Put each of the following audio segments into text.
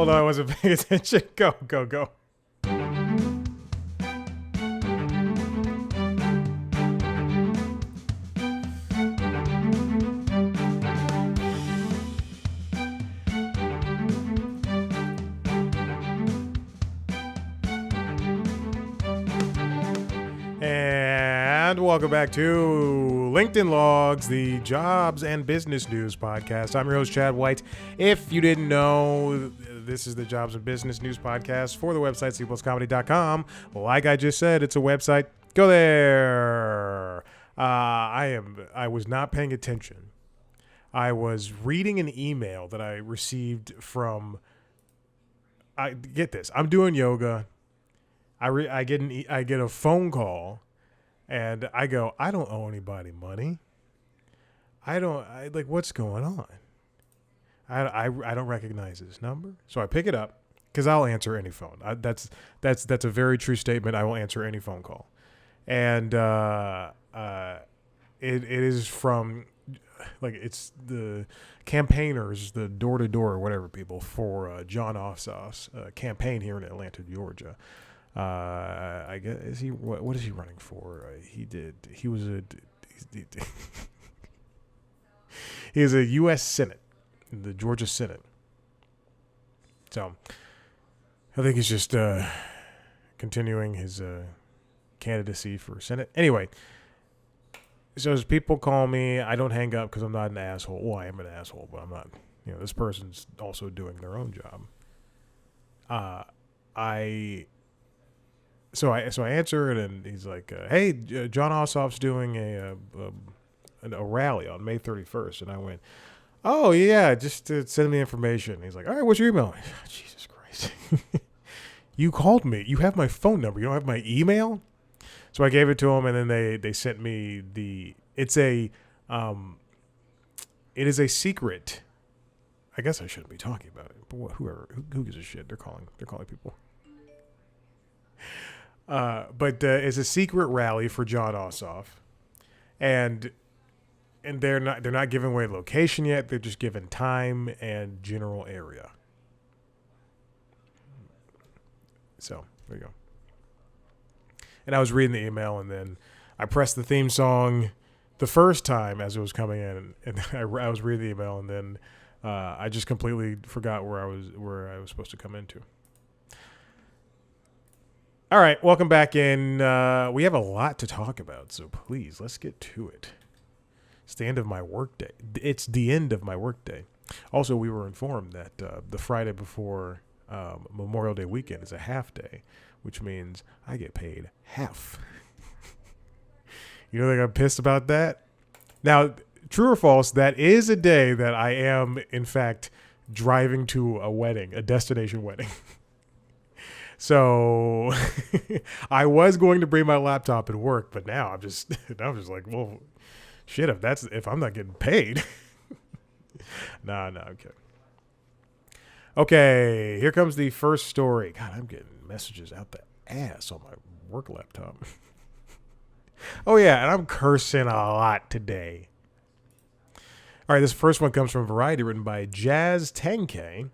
Hold on, I wasn't paying attention. Go, go, go. And welcome back to LinkedIn Logs, the jobs and business news podcast. I'm your host, Chad White. If you didn't know, this is the jobs and business news podcast for the website cpluscomedy.com. Like I just said, it's a website. Go there. I was not paying attention. I was reading an email that I received from. Get this. I'm doing yoga. I get a phone call, and I go, I don't owe anybody money. What's going on? I don't recognize this number, so I pick it up because I'll answer any phone. That's a very true statement. I will answer any phone call, and it is from it's the campaigners, the door to door whatever people for John Ossoff's campaign here in Atlanta, Georgia. I guess what is he running for? He is a U.S. Senate, the Georgia Senate. So I think he's just continuing his candidacy for Senate. Anyway, so as people call me, I don't hang up because I'm not an asshole. Well, I am an asshole, but I'm not. This person's also doing their own job. So I answer it, and he's like, "Hey, John Ossoff's doing a rally on May 31st," and I went, "Oh yeah, just send me information." He's like, "All right, what's your email?" Jesus Christ, you called me. You have my phone number. You don't have my email. So I gave it to him, and then they sent me it is a secret. I guess I shouldn't be talking about it, but who gives a shit? They're calling people. But it's a secret rally for John Ossoff, and they're not giving away location yet. They're just giving time and general area. So there you go. And I was reading the email, and then I pressed the theme song the first time as it was coming in, and I was reading the email, and then I just completely forgot where I was supposed to come into. All right, welcome back in. We have a lot to talk about, so please, let's get to it. It's the end of my workday. It's the end of my workday. Also, we were informed that the Friday before Memorial Day weekend is a half day, which means I get paid half. You don't think I'm pissed about that? Now, true or false, that is a day that I am, in fact, driving to a wedding, a destination wedding. So I was going to bring my laptop and work, but now I'm just like, well, shit, if I'm not getting paid. No, okay. Okay, here comes the first story. God, I'm getting messages out the ass on my work laptop. Oh yeah, and I'm cursing a lot today. All right, this first one comes from Variety, written by Jazz Tenkei.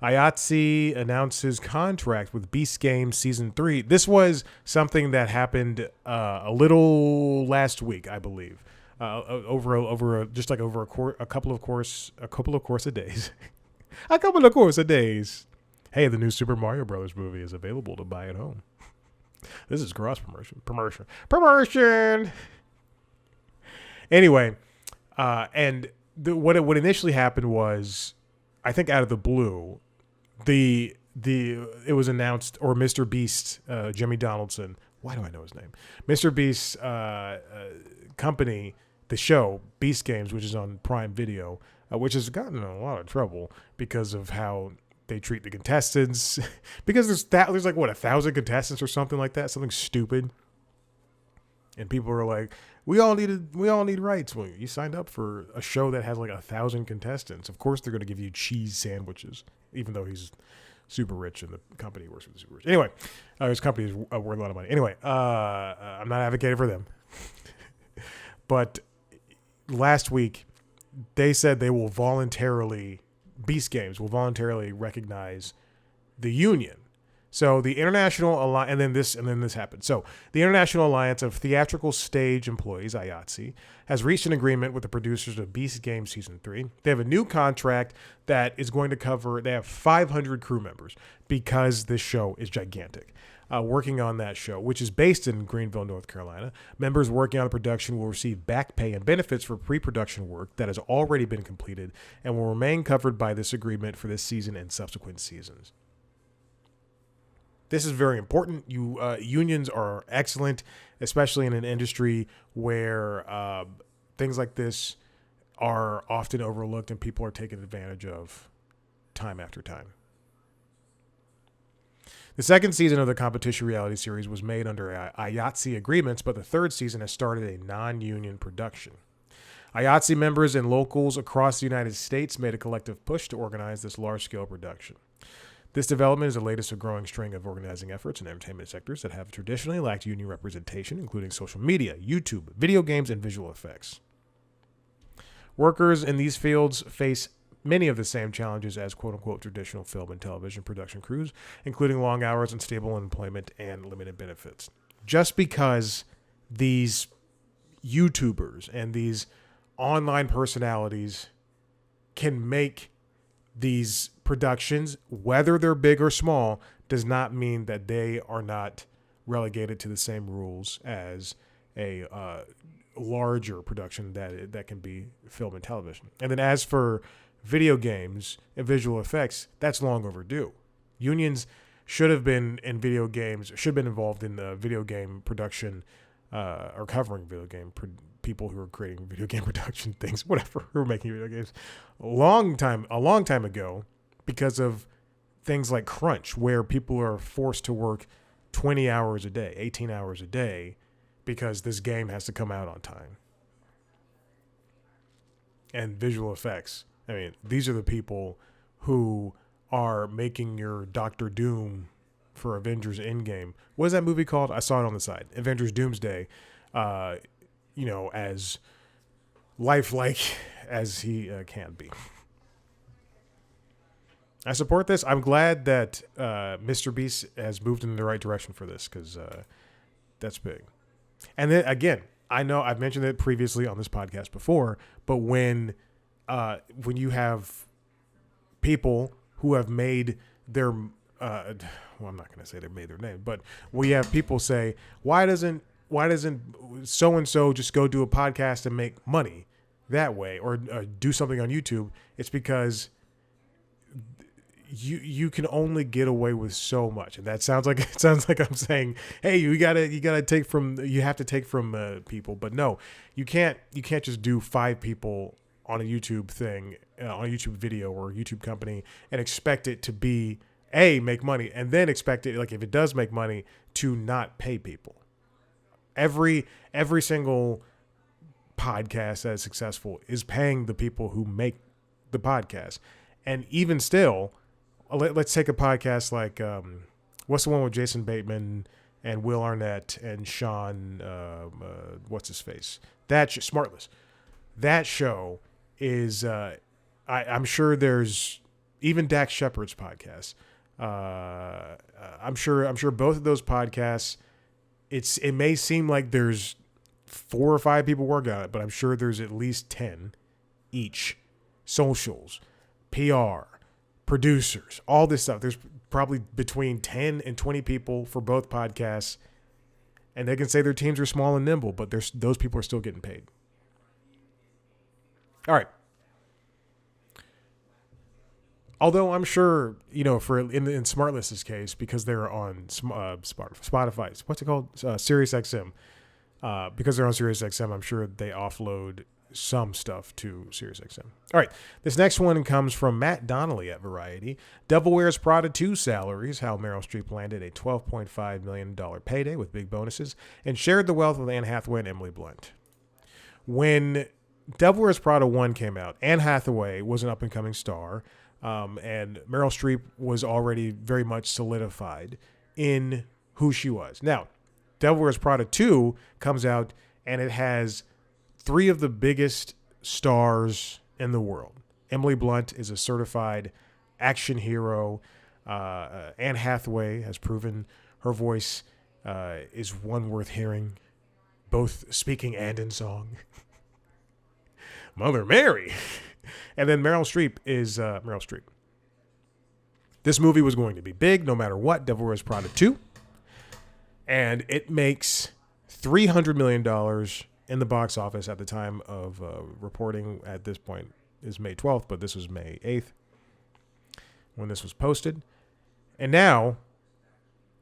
IATSE announces contract with Beast Games Season 3. This was something that happened a little last week, I believe. Over a couple of course of days. A couple of course of days. Hey, the new Super Mario Brothers movie is available to buy at home. This is cross promotion. Anyway, what initially happened was, I think out of the blue, it was announced, or Mr. Beast, Jimmy Donaldson. Why do I know his name? Mr. Beast's company, the show Beast Games, which is on Prime Video, which has gotten in a lot of trouble because of how they treat the contestants. Because there's like 1,000 contestants or something like that, something stupid. And people are like, we all need rights. Well, you signed up for a show that has like 1,000 contestants. Of course they're going to give you cheese sandwiches, even though he's super rich and the company works for the super rich. Anyway, his company is worth a lot of money. Anyway, I'm not advocating for them. But last week, they said Beast Games will voluntarily recognize the union. So the International Alliance, and then this happened. So the International Alliance of Theatrical Stage Employees, IATSE, has reached an agreement with the producers of Beast Games Season 3. They have a new contract that is going to cover, they have 500 crew members because this show is gigantic. Working on that show, which is based in Greenville, North Carolina. Members working on the production will receive back pay and benefits for pre-production work that has already been completed and will remain covered by this agreement for this season and subsequent seasons. This is very important. Unions are excellent, especially in an industry where things like this are often overlooked and people are taken advantage of time after time. The second season of the competition reality series was made under IATSE agreements, but the third season has started a non-union production. IATSE members and locals across the United States made a collective push to organize this large-scale production. This development is the latest of a growing string of organizing efforts in entertainment sectors that have traditionally lacked union representation, including social media, YouTube, video games, and visual effects. Workers in these fields face many of the same challenges as quote-unquote traditional film and television production crews, including long hours, unstable employment, and limited benefits. Just because these YouTubers and these online personalities can make these productions, whether they're big or small, does not mean that they are not relegated to the same rules as a larger production that can be film and television. And then as for video games and visual effects, that's long overdue. Unions should have been in video games, should have been involved in the video game production or covering video game people who are creating video game production things, whatever, who are making video games a long time ago, because of things like crunch, where people are forced to work 20 hours a day, 18 hours a day, because this game has to come out on time. And visual effects. I mean, these are the people who are making your Doctor Doom for Avengers Endgame. What is that movie called? I saw it on the side. Avengers Doomsday. As lifelike as he can be. I support this. I'm glad that Mr. Beast has moved in the right direction for this, because that's big. And then again, I know I've mentioned it previously on this podcast before, but when you have people who have made their I'm not going to say they made their name, but we have people say, why doesn't so and so just go do a podcast and make money that way, or do something on YouTube? It's because you can only get away with so much, and that sounds like I'm saying, hey, you have to take from people, but no, you can't just do 5 people on a YouTube thing, on a YouTube video or a YouTube company, and expect it to be make money, and then expect it, like, if it does make money, to not pay people. Every single podcast that is successful is paying the people who make the podcast. And even still, let's take a podcast like what's the one with Jason Bateman and Will Arnett and Sean what's his face, Smartless. That show is I'm sure there's even Dax Shepard's podcast. I'm sure both of those podcasts, it may seem like there's 4 or 5 people working on it, but I'm sure there's at least 10 each. Socials, PR, producers, all this stuff. There's probably between 10 and 20 people for both podcasts, and they can say their teams are small and nimble, but those people are still getting paid. All right. Although I'm sure, in Smartless's case, because they're on Spotify, what's it called? SiriusXM. Because they're on SiriusXM, I'm sure they offload some stuff to SiriusXM. All right. This next one comes from Matt Donnelly at Variety. Devil Wears Prada 2 salaries, how Meryl Streep landed a $12.5 million payday with big bonuses and shared the wealth with Anne Hathaway and Emily Blunt. When Devil Wears Prada 1 came out, Anne Hathaway was an up-and-coming star. And Meryl Streep was already very much solidified in who she was. Now, Devil Wears Prada 2 comes out, and it has 3 of the biggest stars in the world. Emily Blunt is a certified action hero. Anne Hathaway has proven her voice is one worth hearing, both speaking and in song. Mother Mary. And then Meryl Streep is Meryl Streep. This movie was going to be big no matter what. Devil Wears Prada 2. And it makes $300 million in the box office at the time of reporting. At this point is May 12th, but this was May 8th when this was posted. And now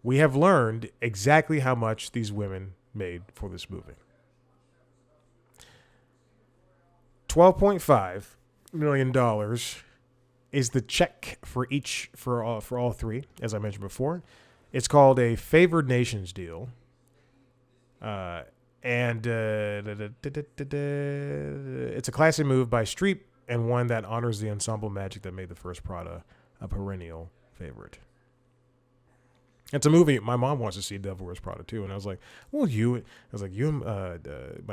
we have learned exactly how much these women made for this movie. $12.5 million is the check for all three, as I mentioned before. It's called a favored nations deal. And it's a classy move by Streep and one that honors the ensemble magic that made the first Prada a perennial favorite. It's a movie my mom wants to see, Devil Wears Prada 2, and I was like, "Well, my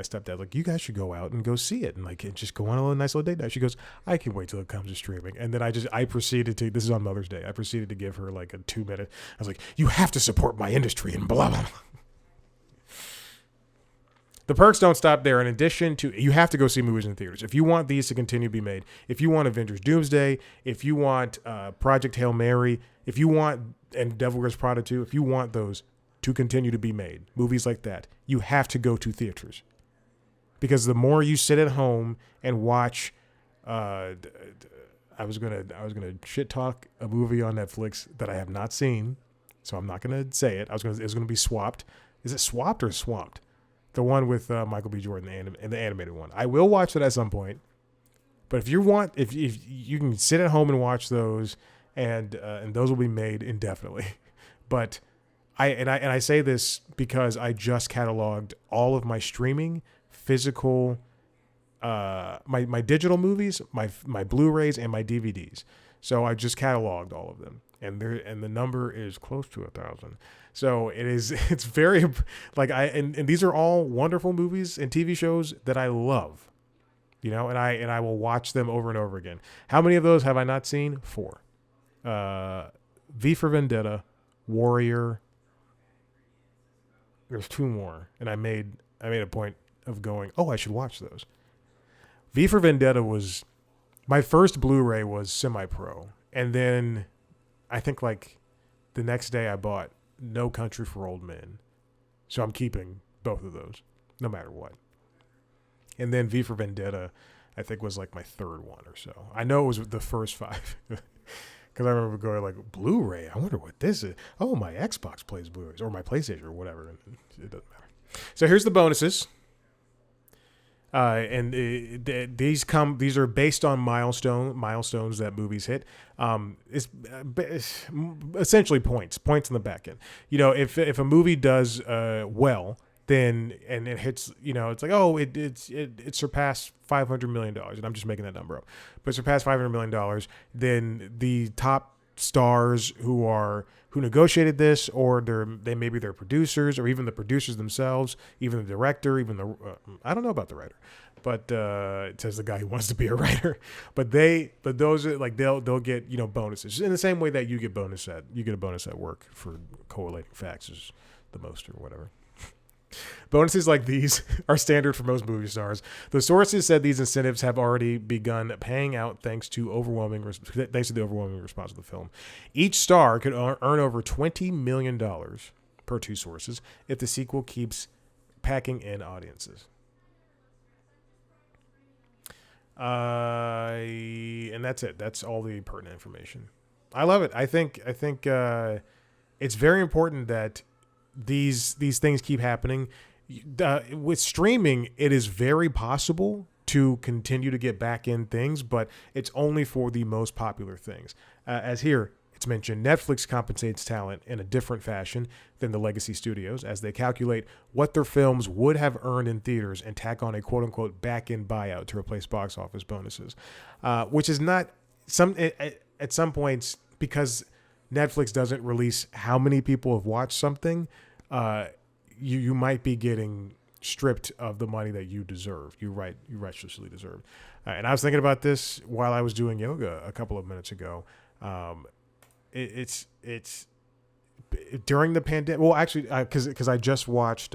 stepdad, like, you guys should go out and go see it, and like, just go on a nice little date night." She goes, "I can wait till it comes to streaming," and then I proceeded to. This is on Mother's Day. I proceeded to give her like a 2-minute. I was like, "You have to support my industry," and blah blah blah. The perks don't stop there. In addition to, you have to go see movies in theaters. If you want these to continue to be made, if you want Avengers Doomsday, if you want Project Hail Mary, if you want, and Devil Wears Prada 2, if you want those to continue to be made, movies like that, you have to go to theaters. Because the more you sit at home and watch, I was gonna shit talk a movie on Netflix that I have not seen, so I'm not gonna say it. It was gonna be Swapped. Is it Swapped or Swamped? The one with Michael B. Jordan and the animated one. I will watch it at some point. But if you you can sit at home and watch those, and those will be made indefinitely. But I say this because I just cataloged all of my streaming, physical, my digital movies, my Blu-rays, and my DVDs. So I just cataloged all of them, and the number is close to 1,000. So it's very like and these are all wonderful movies and TV shows that I love, and I will watch them over and over again. How many of those have I not seen? 4. V for Vendetta, Warrior. There's 2 more, and I made a point of going, oh, I should watch those. V for Vendetta was my first Blu-ray was semi-pro, and then I think like the next day I bought No Country for Old Men. So I'm keeping both of those, no matter what. And then V for Vendetta, I think, was like my 3rd one or so. I know it was the first 5. Because I remember going like, Blu-ray, I wonder what this is. Oh, my Xbox plays Blu-rays, or my PlayStation, or whatever. It doesn't matter. So here's the bonuses. These are based on milestones that movies hit. It's essentially points in the back end. If a movie does well, then and it hits, it's like, oh, it surpassed $500 million, and I'm just making that number up, but surpassed $500 million, then the top stars who negotiated this, or maybe they're producers, or even the producers themselves, even the director, even the I don't know about the writer, but it says the guy who wants to be a writer. But those are like they'll get bonuses in the same way that you get a bonus at work for collating facts is the most or whatever. Bonuses like these are standard for most movie stars. The sources said these incentives have already begun paying out thanks to the overwhelming response of the film. Each star could earn over $20 million, per 2 sources, if the sequel keeps packing in audiences. And that's it. That's all the pertinent information. I love it. I think it's very important that these things keep happening. With streaming, it is very possible to continue to get back in things, but it's only for the most popular things. As here, it's mentioned, Netflix compensates talent in a different fashion than the legacy studios, as they calculate what their films would have earned in theaters and tack on a quote-unquote back-end buyout to replace box office bonuses, which is not at some points, because Netflix doesn't release how many people have watched something, you might be getting stripped of the money that you deserve. You righteously deserve. And I was thinking about this while I was doing yoga a couple of minutes ago. it's during the pandemic. Well, actually, because I just watched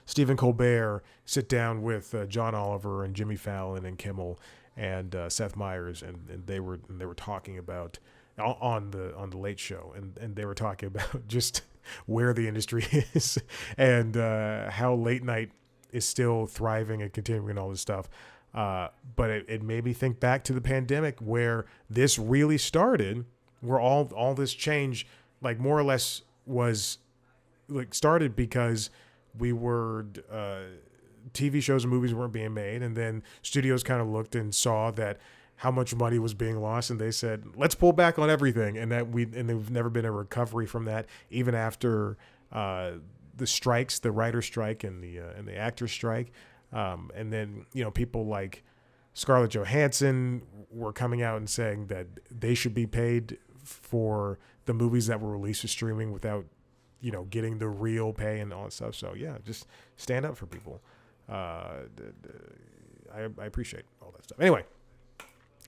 Stephen Colbert sit down with John Oliver and Jimmy Fallon and Kimmel and Seth Meyers, and they were talking about on the Late Show, and they were talking about just where the industry is and how late night is still thriving and continuing and all this stuff. But it made me think back to the pandemic where this really started, where all this change, like more or less was like started because we were TV shows and movies weren't being made, and then studios kind of looked and saw that how much money was being lost, and they said, let's pull back on everything. And there's never been a recovery from that, even after the strikes, the writer strike and the actor strike. And then, people like Scarlett Johansson were coming out and saying that they should be paid for the movies that were released to streaming without, getting the real pay and all that stuff. So yeah, just stand up for people. I appreciate all that stuff. Anyway,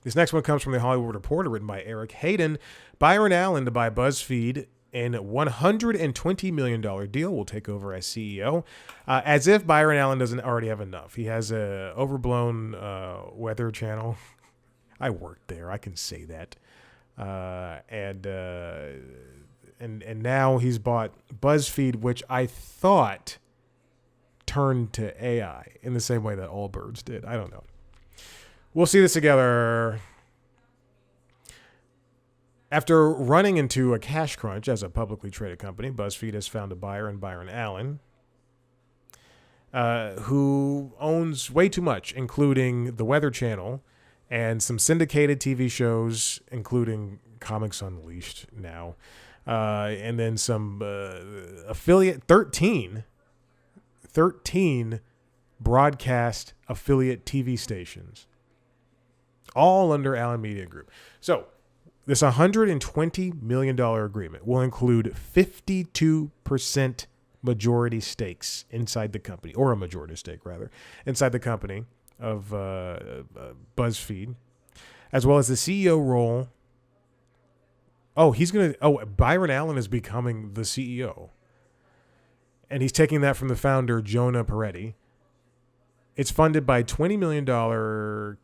this next one comes from the Hollywood Reporter, written by Eric Hayden. Byron Allen to buy Buzzfeed in $120 million deal will take over as CEO. As if Byron Allen doesn't already have enough. He has a overblown weather channel. I worked there. I can say that. And now he's bought Buzzfeed, which I thought turned to AI in the same way that Allbirds did. I don't know. We'll see this together. After running into a cash crunch as a publicly traded company, Buzzfeed has found a buyer in Byron Allen, who owns way too much, including the Weather Channel and some syndicated TV shows, including Comics Unleashed now, and then some affiliate 13 broadcast affiliate TV stations, all under Allen Media Group. So this $120 million agreement will include 52% majority stakes inside the company, or a majority stake rather, inside the company of Buzzfeed, as well as the CEO role. Byron Allen is becoming the CEO. And he's taking that from the founder, Jonah Peretti. It's funded by $20 million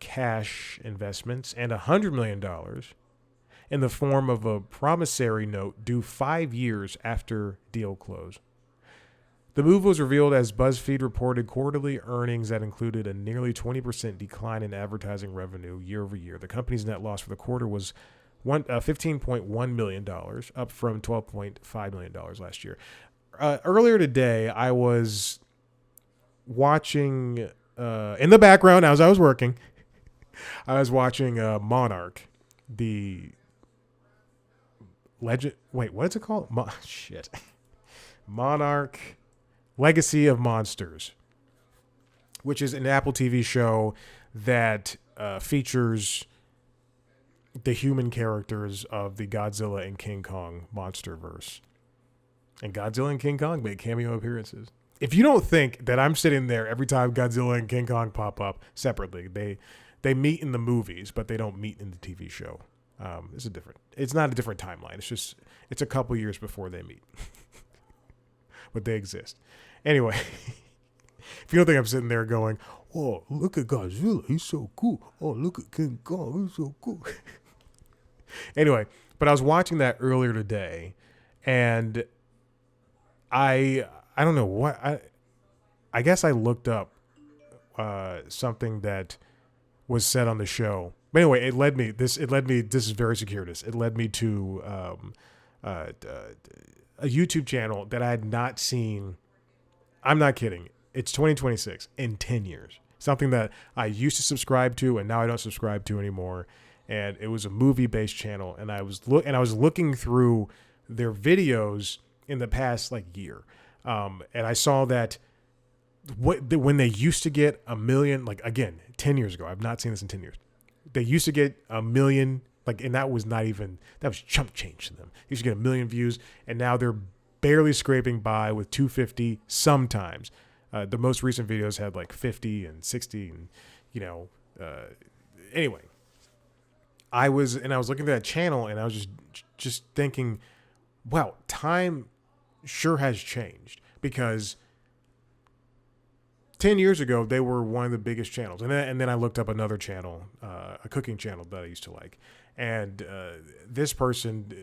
cash investments and $100 million in the form of a promissory note due 5 years after deal close. The move was revealed as BuzzFeed reported quarterly earnings that included a nearly 20% decline in advertising revenue year over year. The company's net loss for the quarter was $15.1 million, up from $12.5 million last year. Earlier today, I was watching, in the background as I was working, I was watching Monarch, the legend. Wait, what's it called? Monarch, Legacy of Monsters, which is an Apple TV show that features the human characters of the Godzilla and King Kong monsterverse. And Godzilla and King Kong make cameo appearances. If you don't think that I'm sitting there every time Godzilla and King Kong pop up separately, they meet in the movies, but they don't meet in the TV show. It's not a different timeline. It's a couple years before they meet. But they exist. Anyway, if you don't think I'm sitting there going, oh, look at Godzilla, he's so cool. Oh, look at King Kong, he's so cool. Anyway, but I was watching that earlier today, and I don't know what, I guess I looked up something that was said on the show. But anyway, this is very circuitous. It led me to a YouTube channel that I had not seen. I'm not kidding. It's 2026 in 10 years. Something that I used to subscribe to and now I don't subscribe to anymore. And it was a movie-based channel, and I was looking through their videos in the past year, and I saw that when they used to get 1 million, 10 years ago. I've not seen this in 10 years. They used to get 1 million, and that was chump change to them. They used to get 1 million views, and now they're barely scraping by with 250 sometimes. The most recent videos had 50 and 60, and anyway. I was looking at that channel, and I was just just thinking, wow, time sure has changed, because 10 years ago, they were one of the biggest channels. And then I looked up another channel, a cooking channel that I used to like. And this person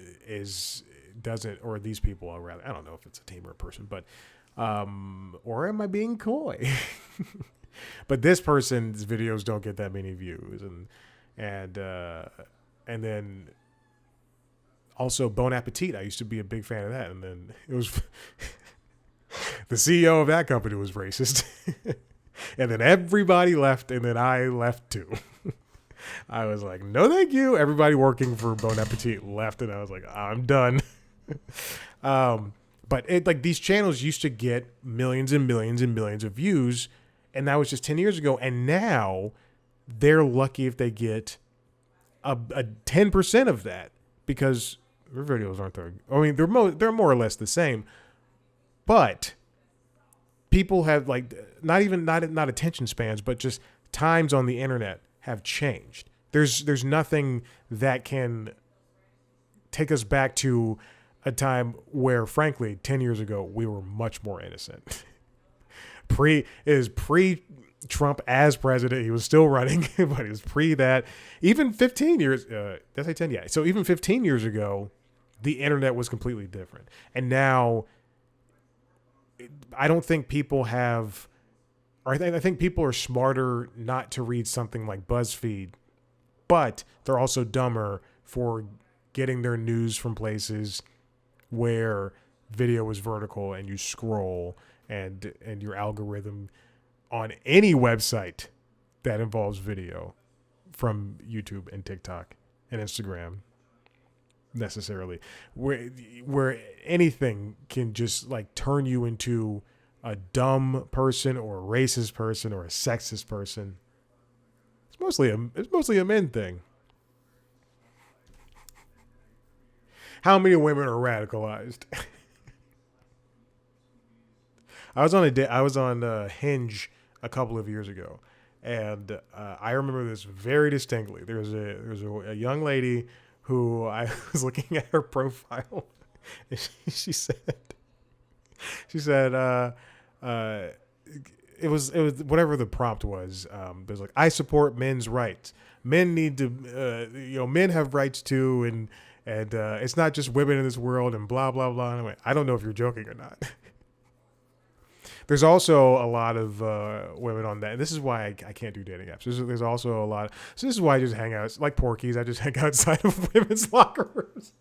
or these people are rather, I don't know if it's a team or a person, but, or am I being coy? But this person's videos don't get that many views. And then also Bon Appetit. I used to be a big fan of that. And then it was... The CEO of that company was racist. And then everybody left, and then I left too. I was like, no, thank you. Everybody working for Bon Appetit left, and I was like, I'm done. But these channels used to get millions and millions and millions of views, and that was just 10 years ago. And now they're lucky if they get a 10% of that, because their videos aren't there. I mean, they're more or less the same. But people have not attention spans, but just times on the internet have changed. There's nothing that can take us back to a time where, frankly, 10 years ago, we were much more innocent. Pre-Trump as president, he was still running, but it was pre that. Even 15 years, did I say 10? Yeah. So even 15 years ago, the internet was completely different. And now... I don't think people have, or I think people are smarter not to read something like Buzzfeed, but they're also dumber for getting their news from places where video is vertical and you scroll, and your algorithm on any website that involves video, from YouTube and TikTok and Instagram, necessarily, where anything can just turn you into a dumb person or a racist person or a sexist person. It's mostly a men thing. How many women are radicalized? I was on Hinge a couple of years ago, and I remember this very distinctly. There was a young lady who I was looking at her profile, and she said it was whatever the prompt was. It was like, I support men's rights. Men need to, men have rights too, and it's not just women in this world, and blah blah blah. Anyway, I don't know if you're joking or not. There's also a lot of women on that. And this is why I can't do dating apps. There's also a lot. So this is why I just hang out. Like Porky's, I just hang outside of women's locker rooms.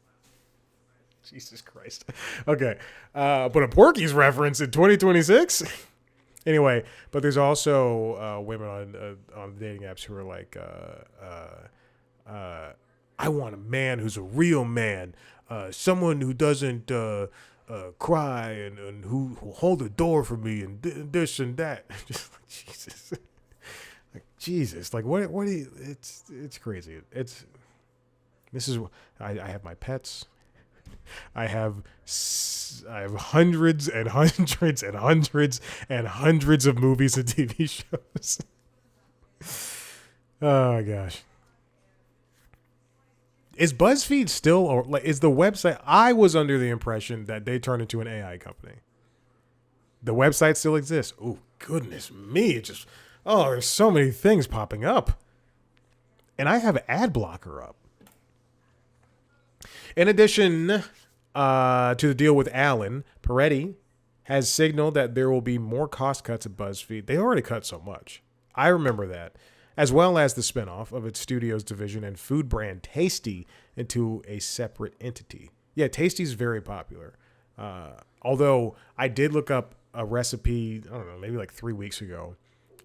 Jesus Christ. Okay. But a Porky's reference in 2026? Anyway, but there's also women on dating apps who are like, I want a man who's a real man. Someone who doesn't... cry and who hold the door for me and this and that. Just like, Jesus, what do you, it's crazy. I have my pets. I have hundreds and hundreds and hundreds and hundreds of movies and TV shows. Oh my gosh. Is BuzzFeed still, or is the website? I was under the impression that they turned into an AI company. The website still exists. Oh, goodness me. There's so many things popping up. And I have ad blocker up. In addition to the deal with Allen, Peretti has signaled that there will be more cost cuts at BuzzFeed. They already cut so much. I remember that. As well as the spinoff of its studios division and food brand Tasty into a separate entity. Yeah, Tasty's very popular. Although I did look up a recipe, I don't know, maybe 3 weeks ago,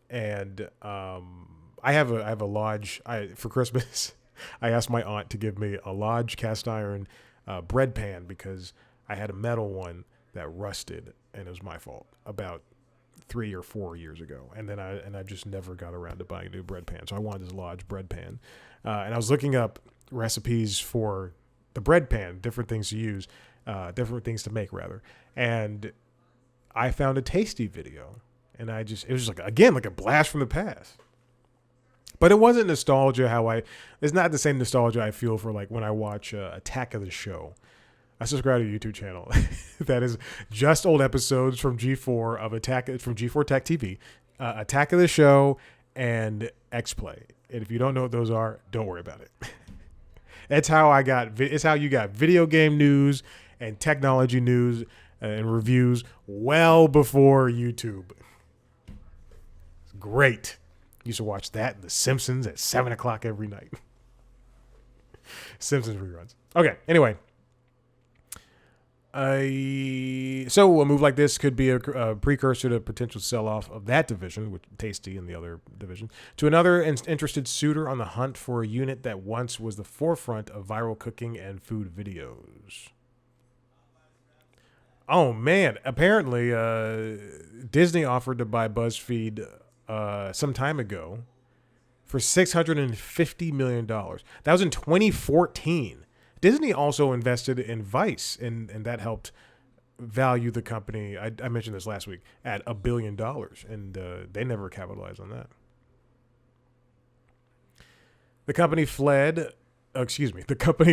and I have a Lodge. For Christmas, I asked my aunt to give me a Lodge cast iron bread pan because I had a metal one that rusted, and it was my fault about 3 or 4 years ago, and I just never got around to buying a new bread pan. So I wanted this Lodge bread pan, and I was looking up recipes for the bread pan, different things to use, different things to make rather, and I found a Tasty video, and it was just like a blast from the past. But it wasn't nostalgia it's not the same nostalgia I feel for like when I watch Attack of the Show. I subscribe to a YouTube channel that is just old episodes from G4 from G4 Tech TV, Attack of the Show, and X-Play. And if you don't know what those are, don't worry about it. It's how you got video game news and technology news and reviews well before YouTube. It's great. Used to watch that and The Simpsons at 7 o'clock every night. Simpsons reruns. Okay, anyway. So a move like this could be a precursor to a potential sell-off of that division, with Tasty and the other division, to another interested suitor on the hunt for a unit that once was the forefront of viral cooking and food videos. Oh, man. Apparently, Disney offered to buy Buzzfeed some time ago for $650 million. That was in 2014. Disney also invested in Vice, and that helped value the company. I mentioned this last week at $1 billion, and they never capitalized on that. The company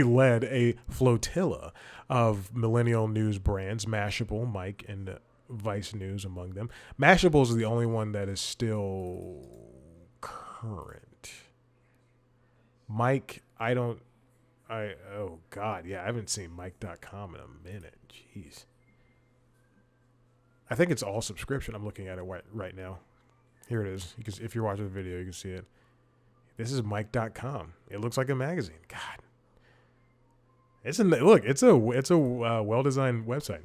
led a flotilla of millennial news brands, Mashable, Mike, and Vice News among them. Mashable is the only one that is still current. Mike, oh God, yeah, I haven't seen Mike.com in a minute. Jeez. I think it's all subscription. I'm looking at it right now. Here it is. If you're watching the video, you can see it. This is Mike.com. It looks like a magazine. God. It's a well-designed website.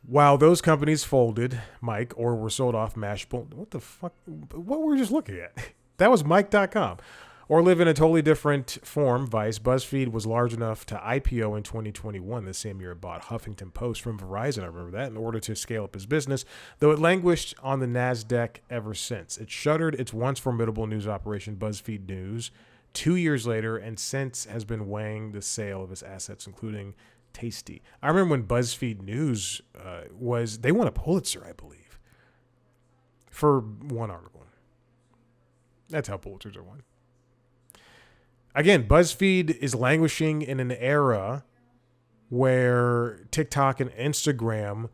While those companies folded, Mike, or were sold off, Mashable. What the fuck? What were we just looking at? That was Mike.com. Or live in a totally different form, Vice. BuzzFeed was large enough to IPO in 2021, the same year it bought Huffington Post from Verizon, I remember that, in order to scale up his business, though it languished on the NASDAQ ever since. It shuttered its once formidable news operation, BuzzFeed News, 2 years later, and since has been weighing the sale of its assets, including Tasty. I remember when BuzzFeed News they won a Pulitzer, I believe, for one article. That's how Pulitzers are won. Again, BuzzFeed is languishing in an era where TikTok and Instagram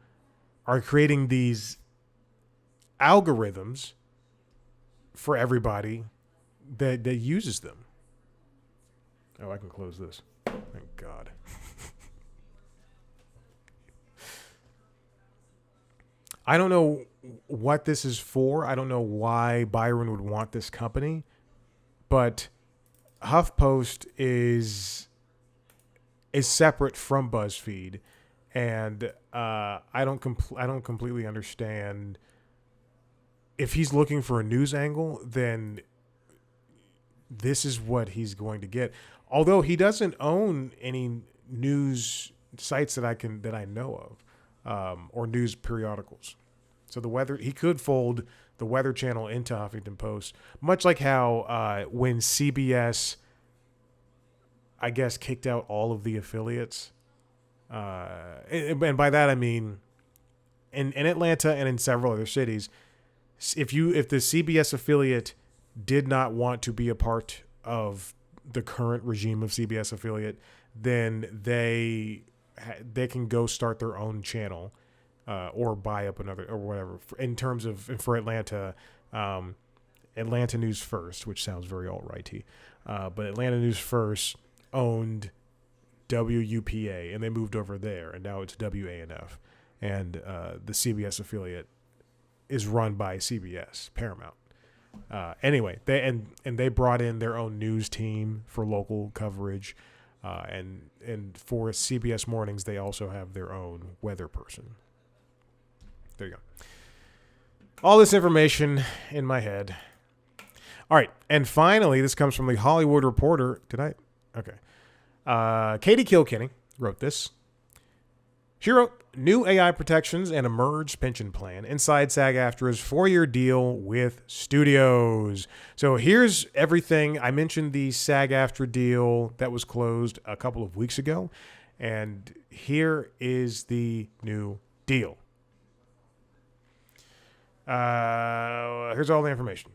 are creating these algorithms for everybody that uses them. Oh, I can close this. Thank God. I don't know what this is for. I don't know why Byron would want this company, but HuffPost is separate from BuzzFeed, and I don't completely understand. If he's looking for a news angle, then this is what he's going to get. Although he doesn't own any news sites that I know of, or news periodicals. So he could fold the Weather Channel into Huffington Post, much like how when CBS, I guess, kicked out all of the affiliates. And by that I mean in Atlanta and in several other cities, if the CBS affiliate did not want to be a part of the current regime of CBS affiliate, then they can go start their own channel. Or buy up another or whatever. In terms of, for Atlanta, Atlanta News First, which sounds very alt-righty, but Atlanta News First owned WUPA, and they moved over there, and now it's WANF, and the CBS affiliate is run by CBS Paramount. Anyway, they brought in their own news team for local coverage, and for CBS Mornings they also have their own weather person. There you go. All this information in my head. All right. And finally, this comes from the Hollywood Reporter. Did I? Okay. Katie Kilkenny wrote this. She wrote, new AI protections and a merged pension plan inside SAG-AFTRA's 4-year deal with studios. So here's everything. I mentioned the SAG-AFTRA deal that was closed a couple of weeks ago. And here is the new deal. Here's all the information.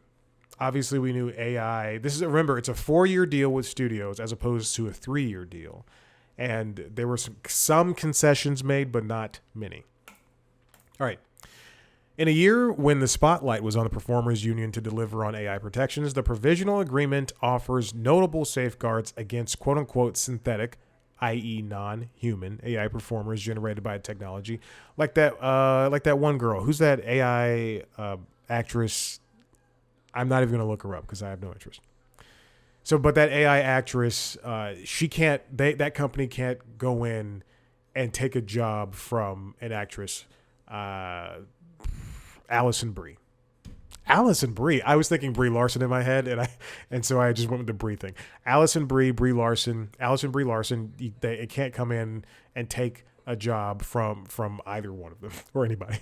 Obviously, we knew AI. Remember, it's a 4-year deal with studios as opposed to a 3-year deal. And there were some concessions made, but not many. All right. In a year when the spotlight was on the performers union to deliver on AI protections, the provisional agreement offers notable safeguards against quote-unquote synthetic, i.e. non-human AI performers generated by technology. Like that one girl. Who's that AI actress? I'm not even going to look her up because I have no interest. So, but that AI actress, that company can't go in and take a job from an actress, Allison Brie. Allison Brie. I was thinking Brie Larson in my head, and so I just went with the Brie thing. Allison Brie Larson. It can't come in and take a job from either one of them or anybody.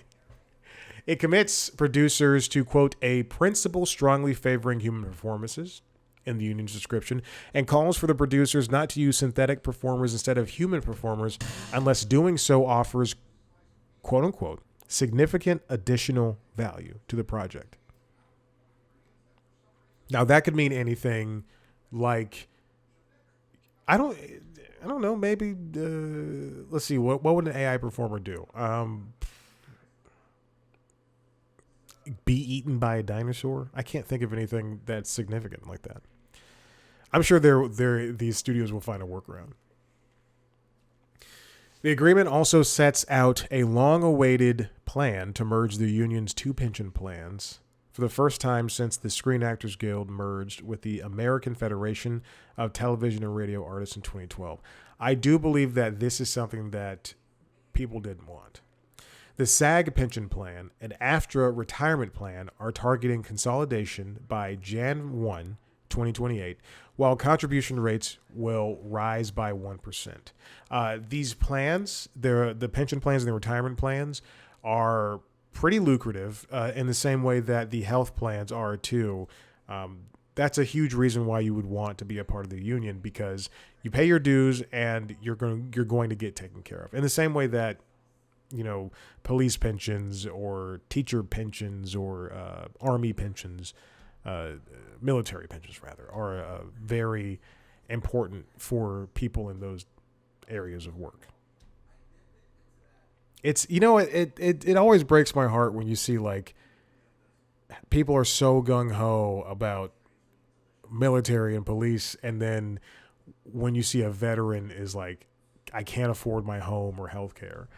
It commits producers to, quote, a principle strongly favoring human performances in the union's description, and calls for the producers not to use synthetic performers instead of human performers unless doing so offers, quote unquote, significant additional value to the project. Now that could mean anything, like I don't know, maybe let's see, what would an AI performer do? Be eaten by a dinosaur? I can't think of anything that's significant like that. I'm sure these studios will find a workaround. The agreement also sets out a long-awaited plan to merge the union's 2 pension plans for the first time since the Screen Actors Guild merged with the American Federation of Television and Radio Artists in 2012. I do believe that this is something that people didn't want. The SAG pension plan and AFTRA retirement plan are targeting consolidation by Jan 1, 2028, while contribution rates will rise by 1%. These plans, the pension plans and the retirement plans, are pretty lucrative in the same way that the health plans are too. That's a huge reason why you would want to be a part of the union, because you pay your dues and you're going to get taken care of. In the same way that, you know, police pensions or teacher pensions or army pensions, military pensions rather, are very important for people in those areas of work. It's, you know, it always breaks my heart when you see like people are so gung-ho about military and police, and then when you see a veteran is like, I can't afford my home or health care.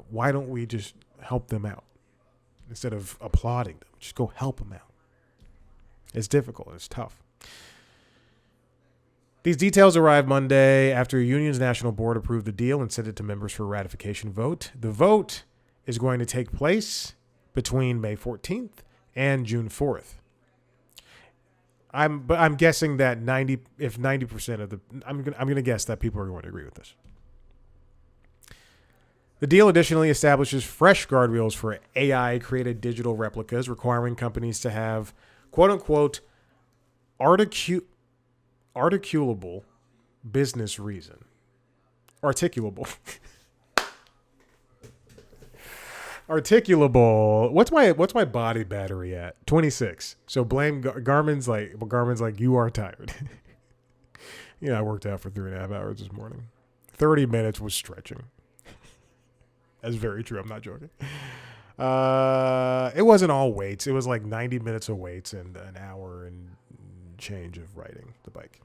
Why don't we just help them out instead of applauding them? Just go help them out. It's difficult. It's tough. These details arrived Monday after a union's national board approved the deal and sent it to members for ratification vote. The vote is going to take place between May 14th and June 4th. I'm guessing that 90% of the I'm going to guess that people are going to agree with this. The deal additionally establishes fresh guardrails for AI-created digital replicas, requiring companies to have, quote-unquote, articulable business reason. Articulable. Articulable. What's my body battery at? 26. So blame Garmin's like you are tired. Yeah, I worked out for 3.5 hours this morning. 30 minutes was stretching. That's very true. I'm not joking. It wasn't all weights. It was like 90 minutes of weights and an hour and change of riding the bike.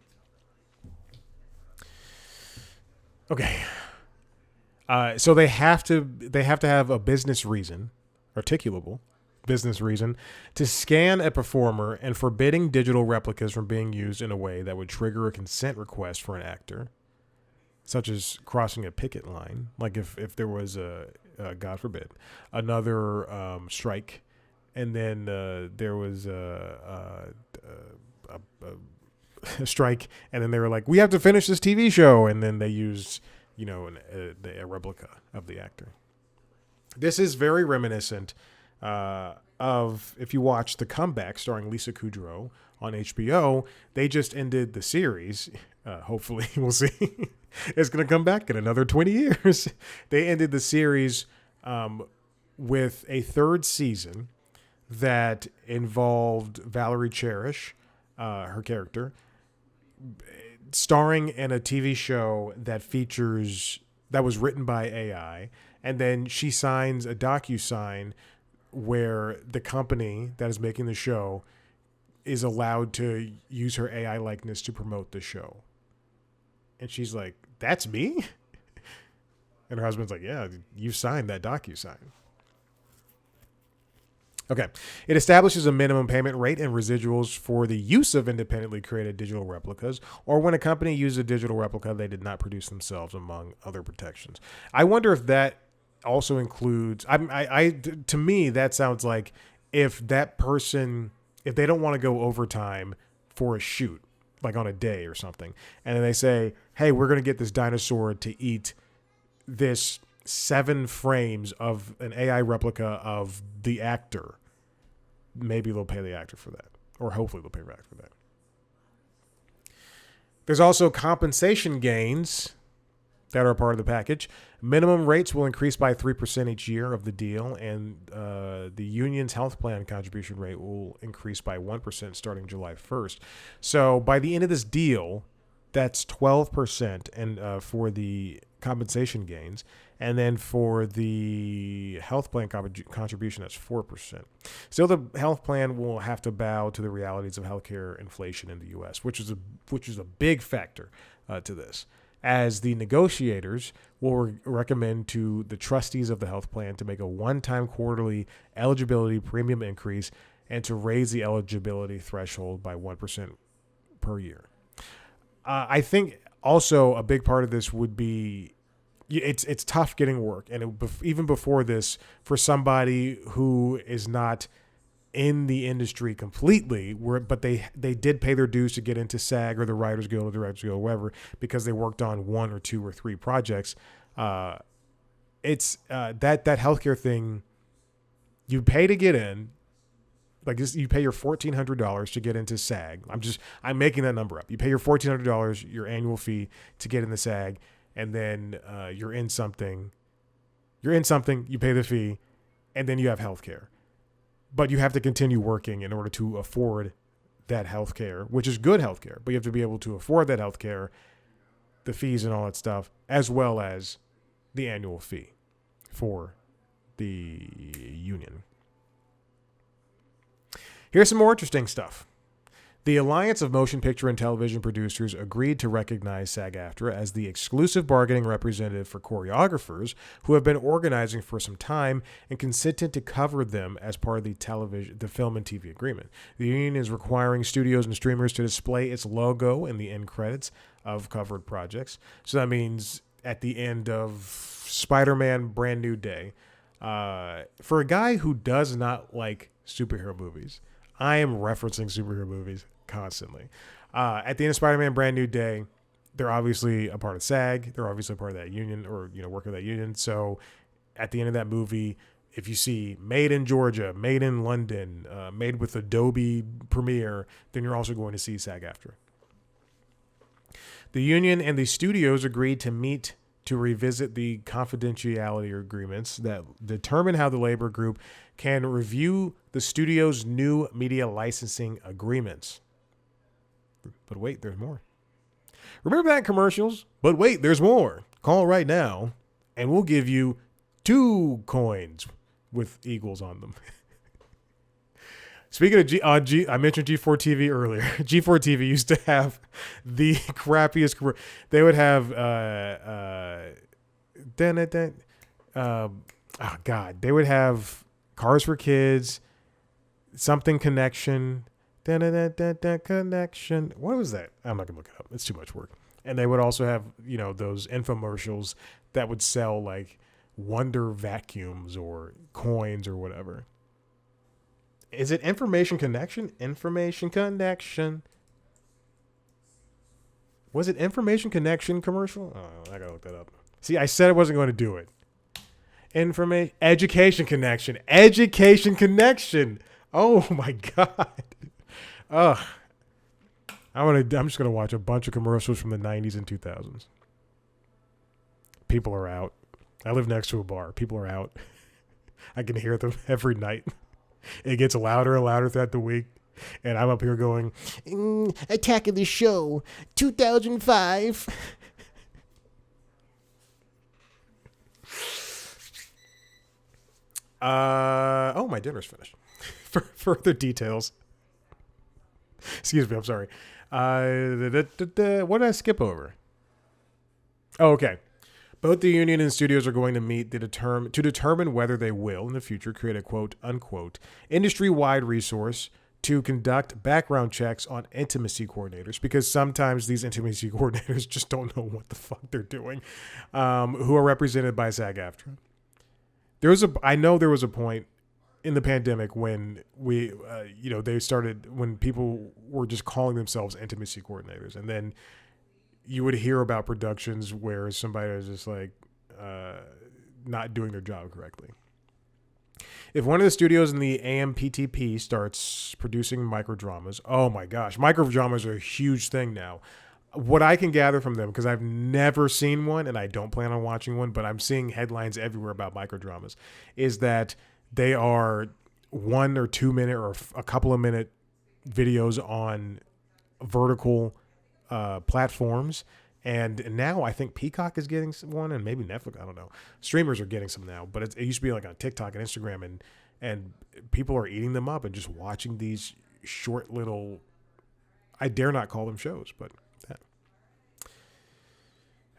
Okay. So they have to have a business reason, articulable business reason, to scan a performer and forbidding digital replicas from being used in a way that would trigger a consent request for an actor, such as crossing a picket line. Like if there was God forbid, another strike, and then there was a strike, and then they were like, we have to finish this TV show, and then they used, you know, a replica of the actor. This is very reminiscent of, if you watch The Comeback starring Lisa Kudrow on HBO, they just ended the series. Hopefully, we'll see. It's going to come back in another 20 years. They ended the series with a third season that involved Valerie Cherish, her character, starring in a TV show that was written by AI, and then she signs a DocuSign where the company that is making the show is allowed to use her AI likeness to promote the show. And she's like, "That's me?" And her husband's like, "Yeah, you signed that DocuSign." Okay. It establishes a minimum payment rate and residuals for the use of independently created digital replicas, or when a company uses a digital replica they did not produce themselves, among other protections. I wonder if that also includes, to me, that sounds like if that person, if they don't want to go overtime for a shoot, like on a day or something, and then they say, "Hey, we're going to get this dinosaur to eat this 7 frames of an AI replica of the actor," maybe they'll pay the actor for that, or hopefully they'll pay the actor for that. There's also compensation gains that are a part of the package. Minimum rates will increase by 3% each year of the deal, and the union's health plan contribution rate will increase by 1% starting July 1st. So by the end of this deal, that's 12%, and for the compensation gains, and then for the health plan contribution, that's 4%. Still, the health plan will have to bow to the realities of healthcare inflation in the U.S., which is a big factor to this, as the negotiators will recommend to the trustees of the health plan to make a one-time quarterly eligibility premium increase and to raise the eligibility threshold by 1% per year. I think also a big part of this would be it's tough getting work, and even before this, for somebody who is not in the industry completely, but they did pay their dues to get into SAG or the Writers Guild or the Writers Guild or whatever, because they worked on 1 or 2 or 3 projects. It's that healthcare thing. You pay to get in. Like this, you pay your $1,400 to get into SAG. I'm making that number up. You pay your $1,400, your annual fee, to get in the SAG, and then you're in something. You pay the fee, and then you have health care. But you have to continue working in order to afford that health care, which is good health care. But you have to be able to afford that health care, the fees and all that stuff, as well as the annual fee for the union. Here's some more interesting stuff. The Alliance of Motion Picture and Television Producers agreed to recognize SAG-AFTRA as the exclusive bargaining representative for choreographers who have been organizing for some time and consented to cover them as part of the film and TV agreement. The union is requiring studios and streamers to display its logo in the end credits of covered projects. So that means at the end of Spider-Man Brand New Day, for a guy who does not like superhero movies, I am referencing superhero movies constantly. At the end of Spider-Man Brand New Day, they're obviously a part of SAG. They're obviously a part of that union, or work with that union. So at the end of that movie, if you see Made in Georgia, Made in London, Made with Adobe Premiere, then you're also going to see SAG-AFTRA. The union and the studios agreed to meet to revisit the confidentiality agreements that determine how the labor group can review the studio's new media licensing agreements. But wait, there's more. Remember that commercials? But wait, there's more. Call right now, and we'll give you 2 coins with eagles on them. Speaking of I mentioned G4 TV earlier. G4 TV used to have the crappiest. They would have oh God, they would have Cars for Kids, something Connection, Connection. What was that? I'm not gonna look it up. It's too much work. And they would also have those infomercials that would sell like Wonder vacuums or coins or whatever. Is it Information Connection? Information Connection. Was it Information Connection commercial? Oh, I gotta look that up. See, I said I wasn't going to do it. Education Connection. Education Connection. Oh my God. Ugh. I'm just gonna watch a bunch of commercials from the 90s and 2000s. People are out. I live next to a bar. People are out. I can hear them every night. It gets louder and louder throughout the week. And I'm up here going, Attack of the Show, 2005. My dinner's finished. For further details. Excuse me, I'm sorry. What did I skip over? Oh, okay. Both the union and studios are going to meet to determine whether they will, in the future, create a quote-unquote industry-wide resource to conduct background checks on intimacy coordinators, because sometimes these intimacy coordinators just don't know what the fuck they're doing, who are represented by SAG-AFTRA. I know there was a point in the pandemic when when people were just calling themselves intimacy coordinators, and then you would hear about productions where somebody was just like not doing their job correctly. If one of the studios in the AMPTP starts producing microdramas, oh my gosh, microdramas are a huge thing now. What I can gather from them, because I've never seen one and I don't plan on watching one, but I'm seeing headlines everywhere about microdramas, is that they are 1 or 2 minute or a couple of minute videos on vertical platforms. And now I think Peacock is getting one, and maybe Netflix. I don't know. Streamers are getting some now, but it used to be like on TikTok and Instagram, and people are eating them up and just watching these short little. I dare not call them shows, but.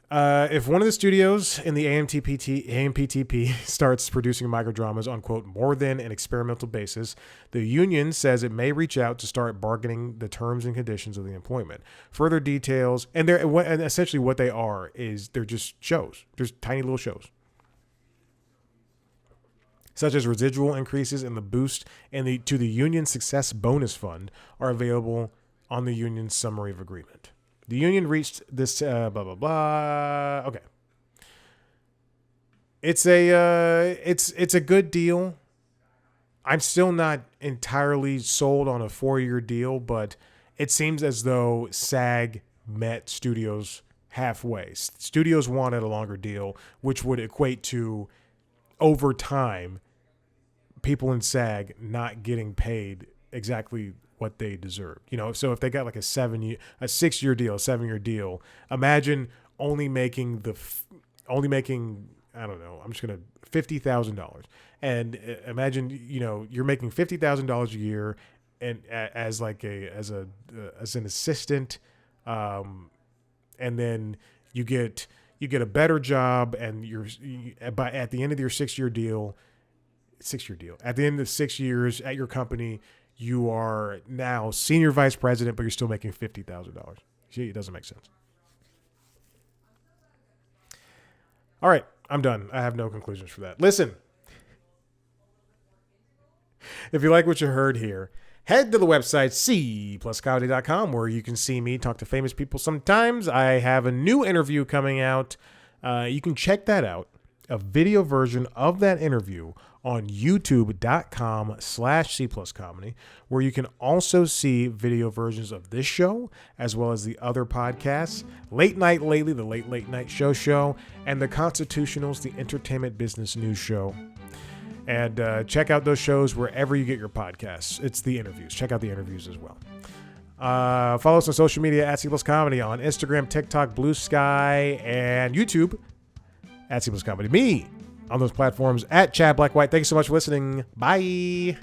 If one of the studios in the AMPTP starts producing microdramas on, quote, more than an experimental basis, the union says it may reach out to start bargaining the terms and conditions of the employment. Further details, and essentially what they are is they're just shows. There's tiny little shows. Such as residual increases in the boost and to the union success bonus fund are available on the union's summary of agreement. The union reached this blah blah blah. Okay, it's a good deal. I'm still not entirely sold on a 4-year deal, but it seems as though SAG met studios halfway. Studios wanted a longer deal, which would equate to over time people in SAG not getting paid exactly what they deserve. So if they got like a 6-year deal, a 7-year deal, imagine only making I don't know, I'm just gonna $50,000, and imagine you're making $50,000 a year, and as an assistant, and then you get a better job, and at the end of your 6-year deal, at the end of 6 years at your company, you are now senior vice president, but you're still making $50,000. Gee, it doesn't make sense. All right, I'm done. I have no conclusions for that. Listen, if you like what you heard here, head to the website c+comedy.com, where you can see me talk to famous people sometimes. I have a new interview coming out. You can check that out, a video version of that interview, on youtube.com/c+comedy, where you can also see video versions of this show, as well as the other podcasts, Late Night Lately, the Late Night Show, and The Constitutionals, the entertainment business news show. And check out those shows wherever you get your podcasts. It's the interviews. Check out the interviews as well. Follow us on social media at C+Comedy on Instagram, TikTok, Blue Sky, and YouTube at C+Comedy. Me on those platforms at Chad Blackwhite. Thank you so much for listening. Bye.